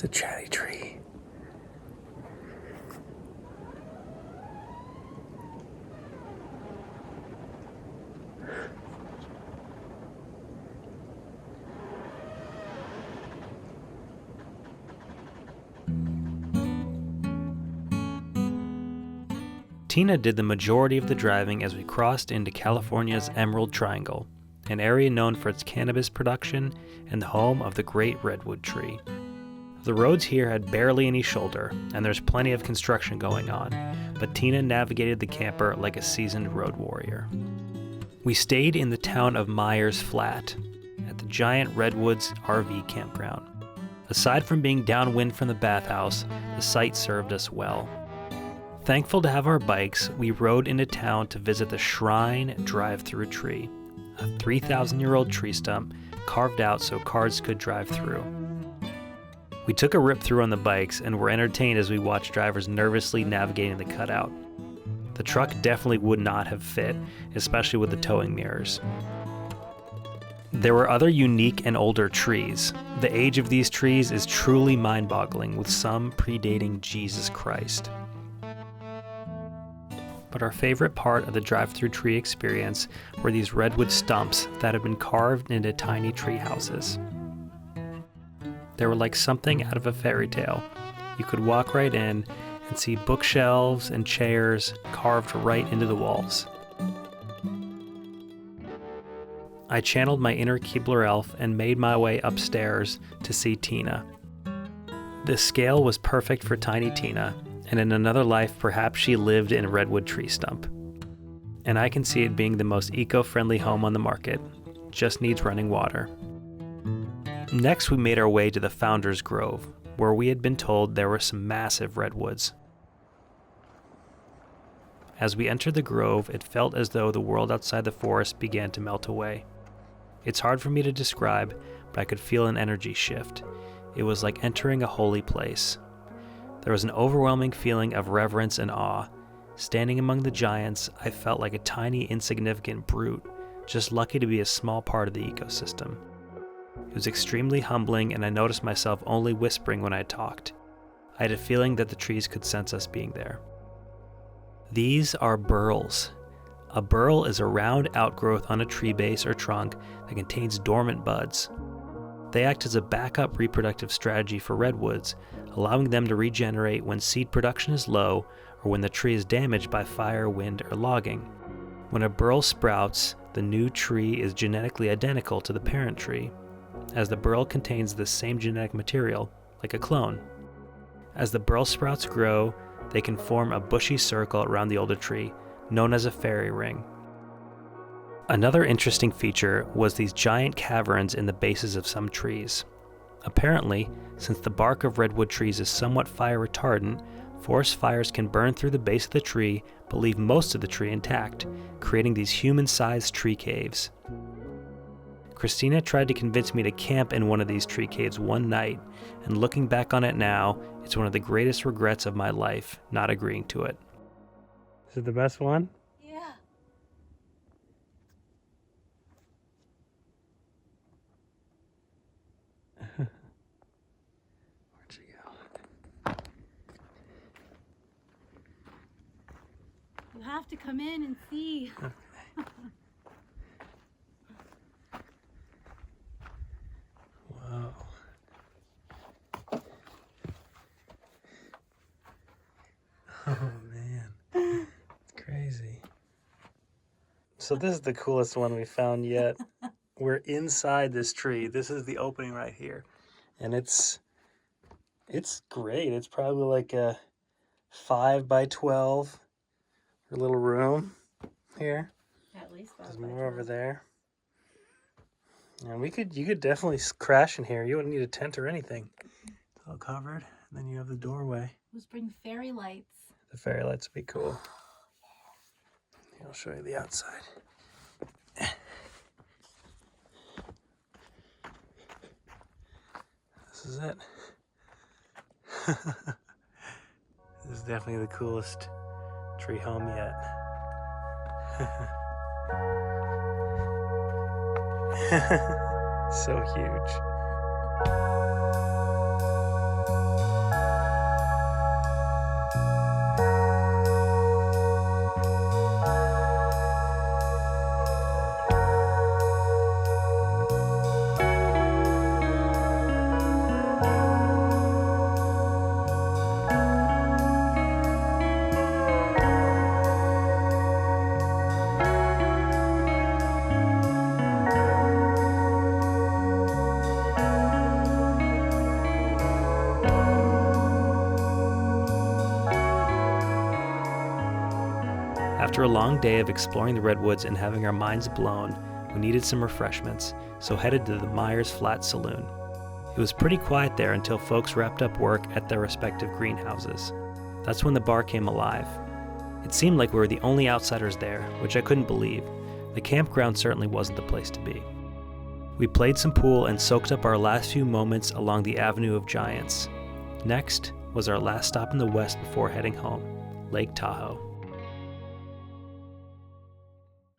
a chatty tree. Tina did the majority of the driving as we crossed into California's Emerald Triangle, an area known for its cannabis production and the home of the great redwood tree. The roads here had barely any shoulder, and there's plenty of construction going on, but Tina navigated the camper like a seasoned road warrior. We stayed in the town of Myers Flat, at the giant Redwoods RV campground. Aside from being downwind from the bathhouse, the site served us well. Thankful to have our bikes, we rode into town to visit the Shrine drive-through tree, a 3,000-year-old tree stump carved out so cars could drive through. We took a rip through on the bikes and were entertained as we watched drivers nervously navigating the cutout. The truck definitely would not have fit, especially with the towing mirrors. There were other unique and older trees. The age of these trees is truly mind-boggling, with some predating Jesus Christ. But our favorite part of the drive-through tree experience were these redwood stumps that had been carved into tiny tree houses. They were like something out of a fairy tale. You could walk right in and see bookshelves and chairs carved right into the walls. I channeled my inner Keebler elf and made my way upstairs to see Tina. The scale was perfect for tiny Tina, and in another life, perhaps she lived in a redwood tree stump. And I can see it being the most eco-friendly home on the market. Just needs running water. Next, we made our way to the Founder's Grove, where we had been told there were some massive redwoods. As we entered the grove, it felt as though the world outside the forest began to melt away. It's hard for me to describe, but I could feel an energy shift. It was like entering a holy place. There was an overwhelming feeling of reverence and awe. Standing among the giants, I felt like a tiny, insignificant brute, just lucky to be a small part of the ecosystem. It was extremely humbling, and I noticed myself only whispering when I talked. I had a feeling that the trees could sense us being there. These are burls. A burl is a round outgrowth on a tree base or trunk that contains dormant buds. They act as a backup reproductive strategy for redwoods, allowing them to regenerate when seed production is low or when the tree is damaged by fire, wind, or logging. When a burl sprouts, the new tree is genetically identical to the parent tree, as the burl contains the same genetic material, like a clone. As the burl sprouts grow, they can form a bushy circle around the older tree, known as a fairy ring. Another interesting feature was these giant caverns in the bases of some trees. Apparently, since the bark of redwood trees is somewhat fire retardant, forest fires can burn through the base of the tree but leave most of the tree intact, creating these human-sized tree caves. Christina tried to convince me to camp in one of these tree caves one night, and looking back on it now, it's one of the greatest regrets of my life, not agreeing to it. Is it the best one? Yeah. Where'd she go? You have to come in and see. Okay. Whoa. Oh man, it's crazy. So this is the coolest one we found yet. We're inside this tree. This is the opening right here. And it's great. It's probably like a 5 by 12 little room here. At least There's more over there. And you could definitely crash in here. You wouldn't need a tent or anything. It's all covered. And then you have the doorway. Let's bring fairy lights. The fairy lights would be cool. I'll show you the outside. This is it. This is definitely the coolest tree home yet. So huge. After a long day of exploring the Redwoods and having our minds blown, we needed some refreshments, so headed to the Myers Flat Saloon. It was pretty quiet there until folks wrapped up work at their respective greenhouses. That's when the bar came alive. It seemed like we were the only outsiders there, which I couldn't believe. The campground certainly wasn't the place to be. We played some pool and soaked up our last few moments along the Avenue of Giants. Next was our last stop in the west before heading home, Lake Tahoe.